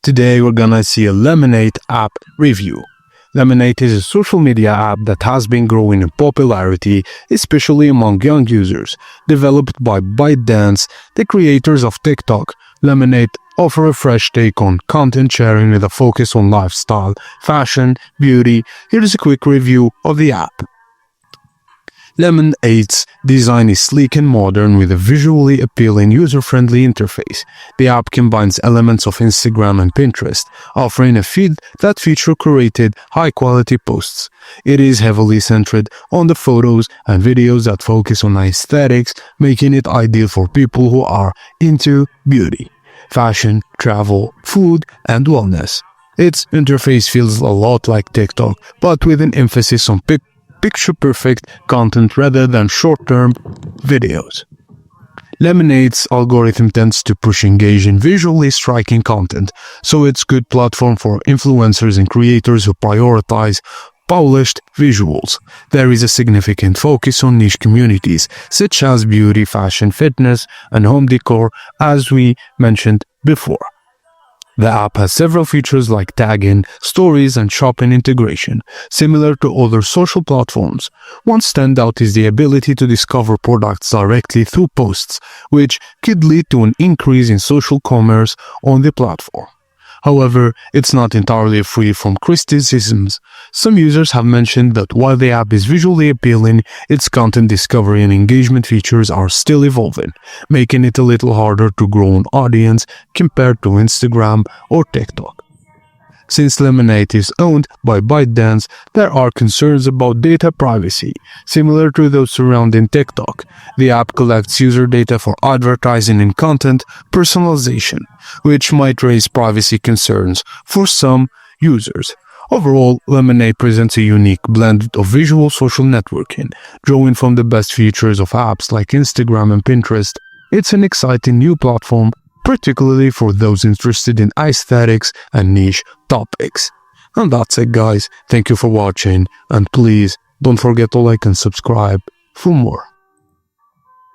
Today we're gonna see a Lemon8 app review. Lemon8 is a social media app that has been growing in popularity, especially among young users. Developed by ByteDance, the creators of TikTok, Lemon8 offer a fresh take on content sharing with a focus on lifestyle, fashion, beauty. Here's a quick review of the app. Lemon8's design is sleek and modern with a visually appealing, user-friendly interface. The app combines elements of Instagram and Pinterest, offering a feed that features curated, high-quality posts. It is heavily centered on the photos and videos that focus on aesthetics, making it ideal for people who are into beauty, fashion, travel, food, and wellness. Its interface feels a lot like TikTok, but with an emphasis on picture-perfect content rather than short-term videos. Lemon8's algorithm tends to push engaging, visually striking content, so it's a good platform for influencers and creators who prioritize polished visuals. There is a significant focus on niche communities such as beauty, fashion, fitness, and home decor, as we mentioned before. The app has several features like tagging, stories, and shopping integration, similar to other social platforms. One standout is the ability to discover products directly through posts, which could lead to an increase in social commerce on the platform. However, it's not entirely free from criticisms. Some users have mentioned that while the app is visually appealing, its content discovery and engagement features are still evolving, making it a little harder to grow an audience compared to Instagram or TikTok. Since Lemon8 is owned by ByteDance, there are concerns about data privacy, similar to those surrounding TikTok. The app collects user data for advertising and content personalization, which might raise privacy concerns for some users. Overall, Lemon8 presents a unique blend of visual social networking, drawing from the best features of apps like Instagram and Pinterest. It's an exciting new platform, particularly for those interested in aesthetics and niche topics. And that's it, guys. Thank you for watching, and please don't forget to like and subscribe for more.